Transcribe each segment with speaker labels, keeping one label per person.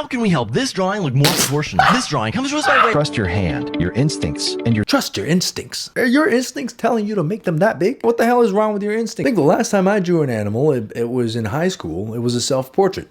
Speaker 1: How can we help this drawing look more proportional? This drawing comes to us by way.
Speaker 2: Trust your hand, your instincts, and your...
Speaker 3: Trust your instincts. Are your instincts telling you to make them that big? What the hell is wrong with your instincts? I think the last time I drew an animal, it was in high school. It was a self-portrait.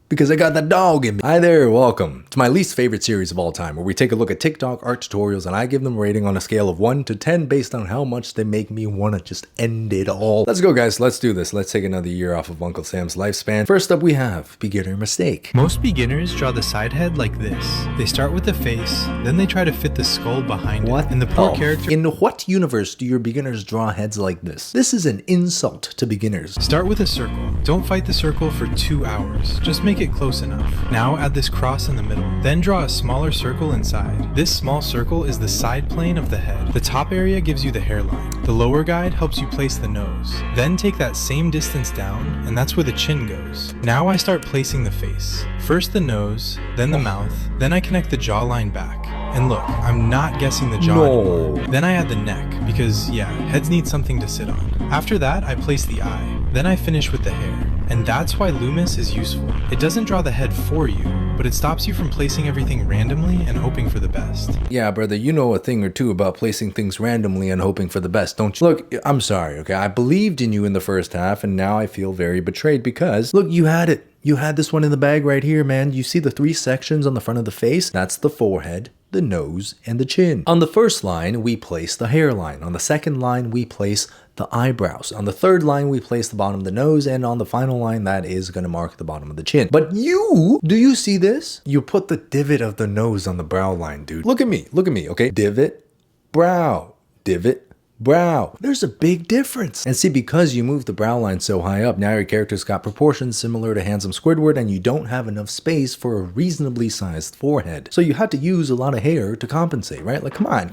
Speaker 3: Because I got that dog in me. Hi there, welcome to my least favorite series of all time, where we take a look at TikTok art tutorials and I give them a rating on a scale of 1 to 10 based on how much they make me want to just end it all. Let's go, guys. Let's do this. Let's take another year off of Uncle Sam's lifespan. First up, we have beginner mistake.
Speaker 4: Most beginners draw the side head like this. They start with the face, then they try to fit the skull behind it. And the poor character...
Speaker 3: In what universe do your beginners draw heads like this? This is an insult to beginners.
Speaker 4: Start with a circle. Don't fight the circle for 2 hours. Just make it close enough. Now add this cross in the middle. Then draw a smaller circle inside. This small circle is the side plane of the head. The top area gives you the hairline. The lower guide helps you place the nose. Then take that same distance down, and that's where the chin goes. Now I start placing the face. First the nose, then the mouth, then I connect the jawline back. And look, I'm not guessing the jaw anymore. Then I add the neck, because yeah, heads need something to sit on. After that, I place the eye. Then I finish with the hair. And that's why Loomis is useful. It doesn't draw the head for you, but it stops you from placing everything randomly and hoping for the best.
Speaker 3: Yeah, brother, you know a thing or two about placing things randomly and hoping for the best, don't you? Look, I'm sorry, okay? I believed in you in the first half, and now I feel very betrayed because, look, you had it. You had this one in the bag right here, man. You see the 3 sections on the front of the face? That's the forehead, the nose, and the chin. On the first line, we place the hairline. On the second line, we place the eyebrows. On the third line, we place the bottom of the nose, and on the final line, that is going to mark the bottom of the chin. But do you see this? You put the divot of the nose on the brow line, dude. Look at me, okay? Divot, brow, divot, brow. There's a big difference. And see, because you move the brow line so high up, now your character's got proportions similar to Handsome Squidward, and you don't have enough space for a reasonably sized forehead. So you had to use a lot of hair to compensate, right? Like, come on,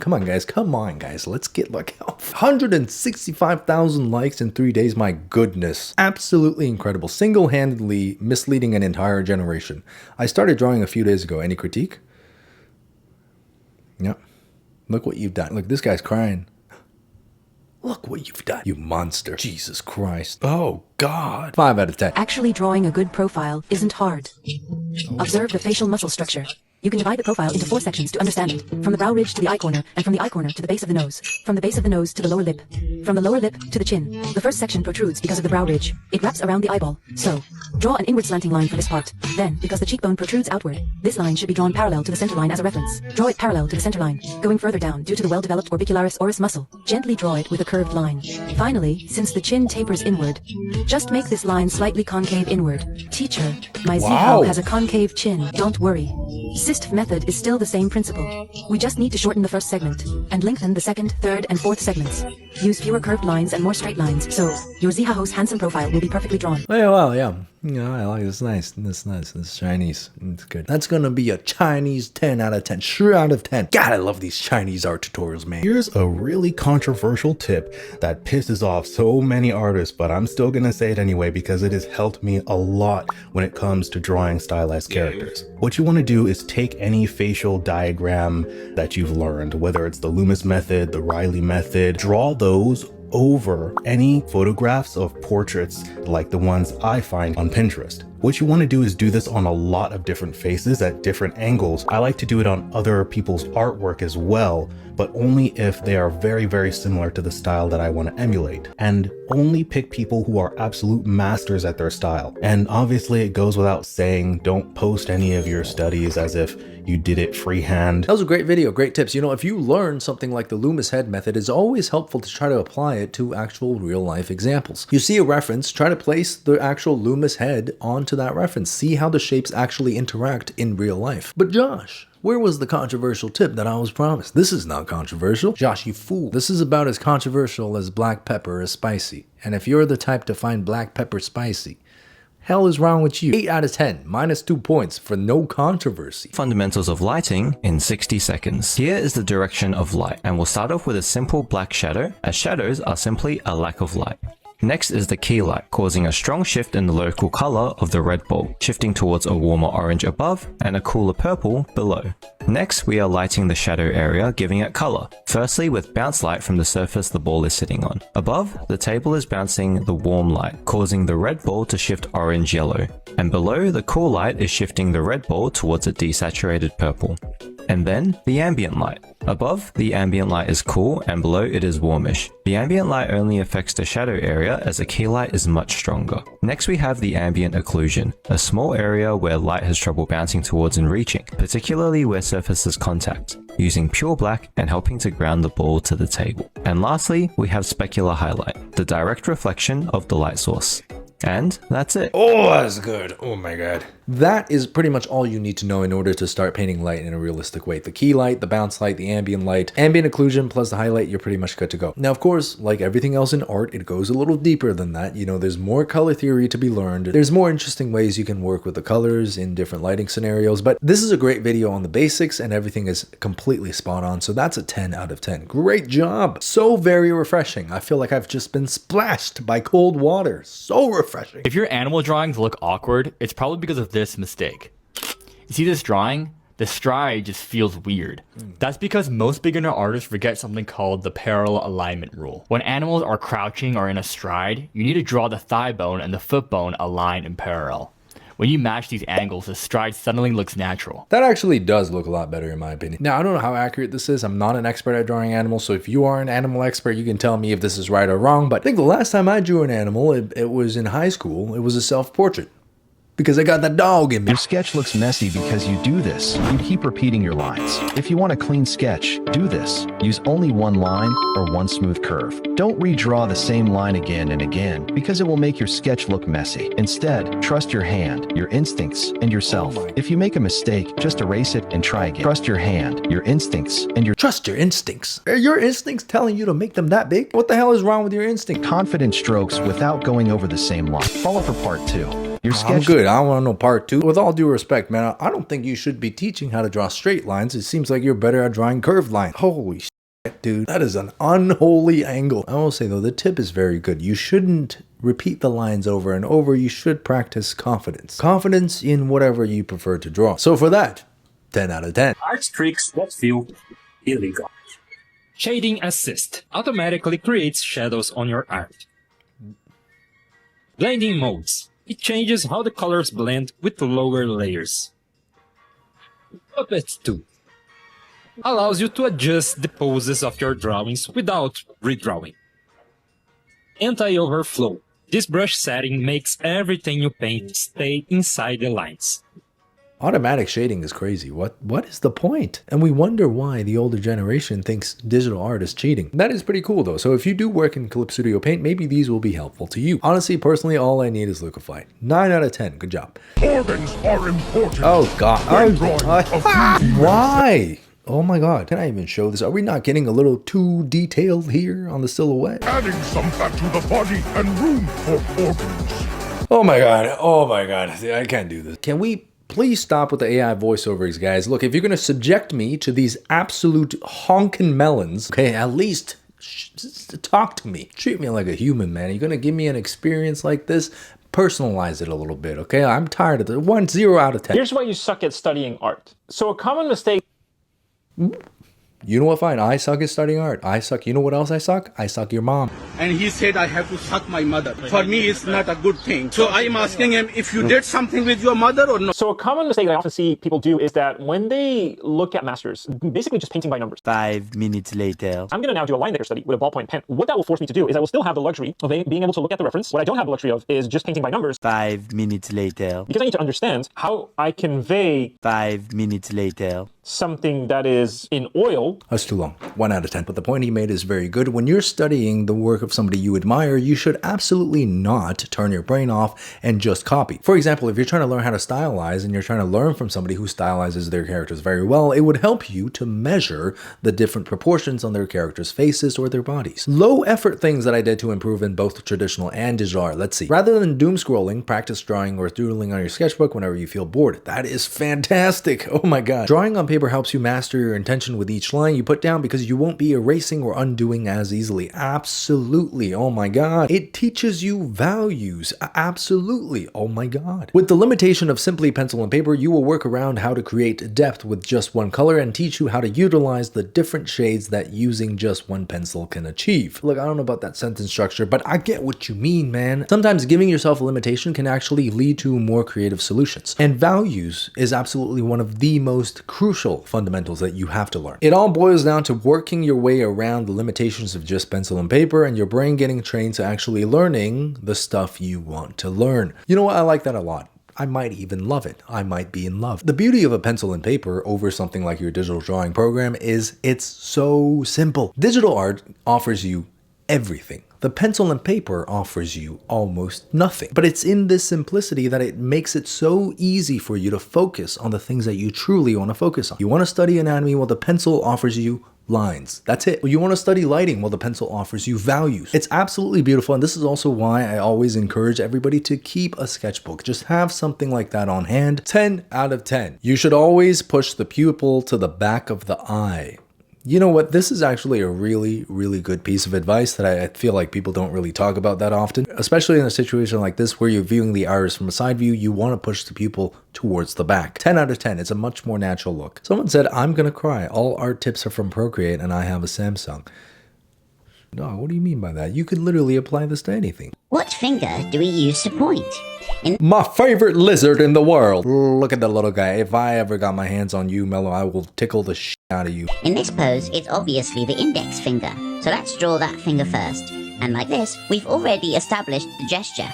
Speaker 3: guys. Let's get like 165,000 likes in 3 days. My goodness. Absolutely incredible. Single-handedly misleading an entire generation. I started drawing a few days ago. Any critique? Yep. Look what you've done. Look, this guy's crying. Look what you've done, you monster. Jesus Christ. Oh, God. 5 out of 10.
Speaker 5: Actually, drawing a good profile isn't hard. Observe the facial muscle structure. You can divide the profile into 4 sections to understand it. From the brow ridge to the eye corner, and from the eye corner to the base of the nose. From the base of the nose to the lower lip. From the lower lip to the chin. The first section protrudes because of the brow ridge. It wraps around the eyeball. So, draw an inward slanting line for this part. Then, because the cheekbone protrudes outward, this line should be drawn parallel to the center line as a reference. Draw it parallel to the center line. Going further down due to the well-developed orbicularis oris muscle. Gently draw it with a curved line. Finally, since the chin tapers inward, just make this line slightly concave inward. Teacher, my Zihao has a concave chin. Don't worry. Systf method is still the same principle. We just need to shorten the first segment and lengthen the second, third, and fourth segments. Use fewer curved lines and more straight lines, so your Zihao's handsome profile will be perfectly drawn.
Speaker 3: Yeah, well, yeah. Yeah, I like it. It's nice. It's nice. It's Chinese. It's good. That's gonna be a Chinese 10 out of 10. Sure out of 10. God, I love these Chinese art tutorials, man.
Speaker 6: Here's a really controversial tip that pisses off so many artists, but I'm still gonna say it anyway because it has helped me a lot when it comes to drawing stylized characters. What you want to do is take any facial diagram that you've learned, whether it's the Loomis method, the Riley method, draw those over any photographs of portraits like the ones I find on Pinterest. What you want to do is do this on a lot of different faces at different angles. I like to do it on other people's artwork as well, but only if they are very, very similar to the style that I want to emulate. And only pick people who are absolute masters at their style. And obviously it goes without saying, don't post any of your studies as if you did it freehand.
Speaker 3: That was a great video, great tips. You know, if you learn something like the Loomis head method, it's always helpful to try to apply it to actual real life examples. You see a reference, try to place the actual Loomis head onto that reference. See how the shapes actually interact in real life. But Josh, where was the controversial tip that I was promised? This is not controversial. Josh, you fool. This is about as controversial as black pepper is spicy. And if you're the type to find black pepper spicy, hell is wrong with you? 8 out of 10, minus 2 points for no controversy.
Speaker 1: Fundamentals of lighting in 60 seconds. Here is the direction of light, and we'll start off with a simple black shadow, as shadows are simply a lack of light. Next is the key light, causing a strong shift in the local color of the red ball, shifting towards a warmer orange above and a cooler purple below. Next, we are lighting the shadow area, giving it color. Firstly, with bounce light from the surface the ball is sitting on. Above, the table is bouncing the warm light, causing the red ball to shift orange-yellow. And below, the cool light is shifting the red ball towards a desaturated purple. And then, the ambient light. Above, the ambient light is cool and below it is warmish. The ambient light only affects the shadow area as the key light is much stronger. Next we have the ambient occlusion, a small area where light has trouble bouncing towards and reaching, particularly where surfaces contact, using pure black and helping to ground the ball to the table. And lastly, we have specular highlight, the direct reflection of the light source. And that's it.
Speaker 3: Oh, that's good. Oh my god. That is pretty much all you need to know in order to start painting light in a realistic way. The key light, the bounce light, the ambient light, ambient occlusion plus the highlight, you're pretty much good to go. Now, of course, like everything else in art, it goes a little deeper than that. You know, there's more color theory to be learned. There's more interesting ways you can work with the colors in different lighting scenarios, but this is a great video on the basics and everything is completely spot on. So that's a 10 out of 10. Great job. So very refreshing. I feel like I've just been splashed by cold water. So refreshing.
Speaker 7: If your animal drawings look awkward, it's probably because of this mistake. You see this drawing? The stride just feels weird. That's because most beginner artists forget something called the parallel alignment rule. When animals are crouching or in a stride, you need to draw the thigh bone and the foot bone aligned in parallel. When you match these angles, the stride suddenly looks natural.
Speaker 3: That actually does look a lot better in my opinion. Now, I don't know how accurate this is. I'm not an expert at drawing animals, so if you are an animal expert, you can tell me if this is right or wrong. But I think the last time I drew an animal, it was in high school. It was a self-portrait. Because I got the dog in me.
Speaker 2: Your sketch looks messy because you do this. You keep repeating your lines. If you want a clean sketch, do this. Use only one line or one smooth curve. Don't redraw the same line again and again because it will make your sketch look messy. Instead, trust your hand, your instincts, and yourself. If you make a mistake, just erase it and try again. Trust your hand, your instincts, and your
Speaker 3: Trust your instincts. Are your instincts telling you to make them that big? What the hell is wrong with your instinct?
Speaker 2: confident strokes without going over the same line. Follow for part 2. Your
Speaker 3: I'm
Speaker 2: sketch
Speaker 3: good. I don't want no part 2. With all due respect, man, I don't think you should be teaching how to draw straight lines. It seems like you're better at drawing curved lines. Holy shit, dude. That is an unholy angle. I will say, though, the tip is very good. You shouldn't repeat the lines over and over. You should practice confidence. Confidence in whatever you prefer to draw. So for that, 10 out of 10.
Speaker 8: Art tricks that feel illegal. Shading Assist automatically creates shadows on your art. Blending modes. It changes how the colors blend with the lower layers. Puppet 2 allows you to adjust the poses of your drawings without redrawing. Anti-overflow. This brush setting makes everything you paint stay inside the lines.
Speaker 3: Automatic shading is crazy. What is the point? And we wonder why the older generation thinks digital art is cheating. That is pretty cool though. So if you do work in Clip Studio Paint, maybe these will be helpful to you. Honestly, personally, all I need is Liquify. 9 out of 10. Good job.
Speaker 9: Organs are important.
Speaker 3: Oh god.
Speaker 9: When drawing a beauty
Speaker 3: Why? Oh my god. Can I even show this? Are we not getting a little too detailed here on the silhouette?
Speaker 9: adding some fat to the body and room for organs.
Speaker 3: Oh my god. Oh my god. I can't do this. Can we please stop with the AI voiceovers, guys? Look, if you're going to subject me to these absolute honkin' melons, okay, at least talk to me. Treat me like a human, man. You're going to give me an experience like this? Personalize it a little bit, okay? I'm tired of the 0 out of 10.
Speaker 10: Here's why you suck at studying art. So a common mistake...
Speaker 3: You know what? Fine. I suck at studying art. I suck. You know what else I suck? I suck your mom.
Speaker 11: And he said I have to suck my mother. For me, it's not a good thing. So I am asking him if you did something with your mother or not.
Speaker 10: So a common mistake that I often see people do is that when they look at masters, basically just painting by numbers.
Speaker 12: 5 minutes later.
Speaker 10: I'm going to now do a line maker study with a ballpoint pen. What that will force me to do is I will still have the luxury of being able to look at the reference. What I don't have the luxury of is just painting by numbers.
Speaker 12: 5 minutes later.
Speaker 10: Because I need to understand how I convey
Speaker 12: 5 minutes later.
Speaker 10: something that is in oil.
Speaker 3: That's too long. 1 out of 10. But the point he made is very good. When you're studying the work of somebody you admire, you should absolutely not turn your brain off and just copy. For example, if you're trying to learn how to stylize and you're trying to learn from somebody who stylizes their characters very well, it would help you to measure the different proportions on their characters' faces or their bodies. Low effort things that I did to improve in both traditional and digital art. Let's see. Rather than doom scrolling, practice drawing or doodling on your sketchbook whenever you feel bored. That is fantastic. Oh my god. Drawing on paper paper helps you master your intention with each line you put down because you won't be erasing or undoing as easily. Absolutely. Oh my god. It teaches you values. Absolutely. Oh my god. With the limitation of simply pencil and paper, you will work around how to create depth with just one color and teach you how to utilize the different shades that using just one pencil can achieve. Look, I don't know about that sentence structure, but I get what you mean, man. Sometimes giving yourself a limitation can actually lead to more creative solutions. And values is absolutely one of the most crucial fundamentals that you have to learn. It all boils down to working your way around the limitations of just pencil and paper and your brain getting trained to actually learning the stuff you want to learn. You know what? I like that a lot. I might even love it. I might be in love. The beauty of a pencil and paper over something like your digital drawing program is it's so simple. Digital art offers you everything. The pencil and paper offers you almost nothing. But it's in this simplicity that it makes it so easy for you to focus on the things that you truly want to focus on. You want to study anatomy, well, the pencil offers you lines. That's it. Well, you want to study lighting, well, the pencil offers you values. It's absolutely beautiful, and this is also why I always encourage everybody to keep a sketchbook. Just have something like that on hand. 10 out of 10. You should always push the pupil to the back of the eye. You know what? This is actually a really, really good piece of advice that I feel like people don't really talk about that often. Especially in a situation like this where you're viewing the iris from a side view, you want to push the pupil towards the back. 10 out of 10. It's a much more natural look. Someone said, I'm gonna cry. All art tips are from Procreate and I have a Samsung. No, what do you mean by that? You could literally apply this to anything.
Speaker 13: What finger do we use to point?
Speaker 3: My favorite lizard in the world. Look at the little guy. If I ever got my hands on you, Mello, I will tickle the shit out of you.
Speaker 13: In this pose, it's obviously the index finger. So let's draw that finger first. And like this, we've already established the gesture.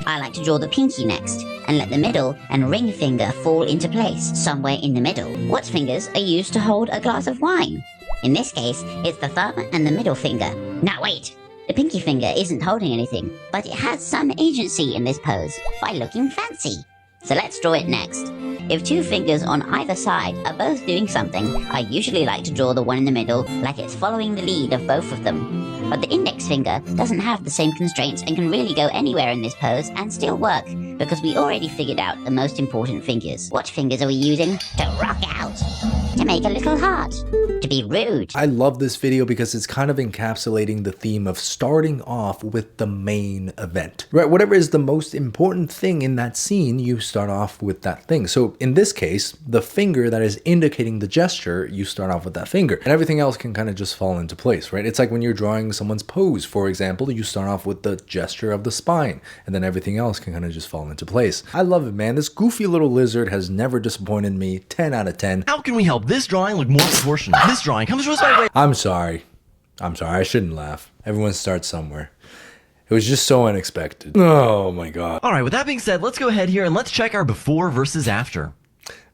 Speaker 13: I like to draw the pinky next, and let the middle and ring finger fall into place, somewhere in the middle. What fingers are used to hold a glass of wine? In this case, it's the thumb and the middle finger. Now wait! The pinky finger isn't holding anything, but it has some agency in this pose by looking fancy. So let's draw it next. If two fingers on either side are both doing something, I usually like to draw the one in the middle like it's following the lead of both of them. But the index finger doesn't have the same constraints and can really go anywhere in this pose and still work, because we already figured out the most important fingers. What fingers are we using? To rock out. To make a little heart. To be rude.
Speaker 3: I love this video because it's kind of encapsulating the theme of starting off with the main event. Right? Whatever is the most important thing in that scene, you start off with that thing. So in this case, the finger that is indicating the gesture, you start off with that finger. And everything else can kind of just fall into place, right? It's like when you're drawing someone's pose, for example, you start off with the gesture of the spine, and then everything else can kind of just fall into place. I love it, man. This goofy little lizard has never disappointed me. 10 out of 10.
Speaker 14: How can we help this drawing look more proportional? This drawing comes to us by way.
Speaker 3: I'm sorry. I shouldn't laugh. Everyone starts somewhere. It was just so unexpected. Oh my god.
Speaker 14: Alright, with that being said, let's go ahead here and let's check our before versus after.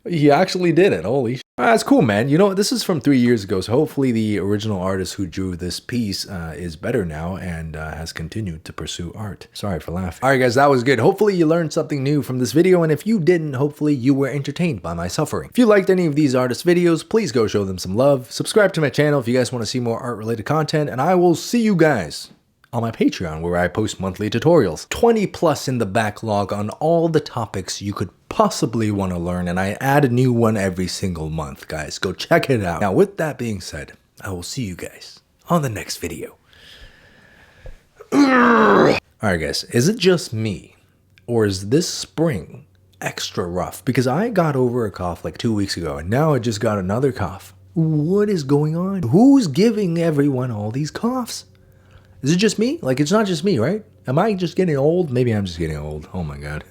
Speaker 3: He actually did it. Holy shit. That's cool, man. You know, this is from 3 years ago, so hopefully the original artist who drew this piece is better now and has continued to pursue art. Sorry for laughing. Alright guys, that was good. Hopefully you learned something new from this video, and if you didn't, hopefully you were entertained by my suffering. If you liked any of these artist videos, please go show them some love. Subscribe to my channel if you guys want to see more art-related content, and I will see you guys on my Patreon, where I post monthly tutorials. 20 plus in the backlog on all the topics you could possibly want to learn, and I add a new one every single month, guys. Go check it out. Now, with that being said, I will see you guys on the next video. Alright guys, is it just me, or is this spring extra rough? Because I got over a cough like 2 weeks ago, and now I just got another cough. What is going on? Who's giving everyone all these coughs? Is it just me? Like, it's not just me, right? Am I just getting old? Maybe I'm just getting old. Oh my god.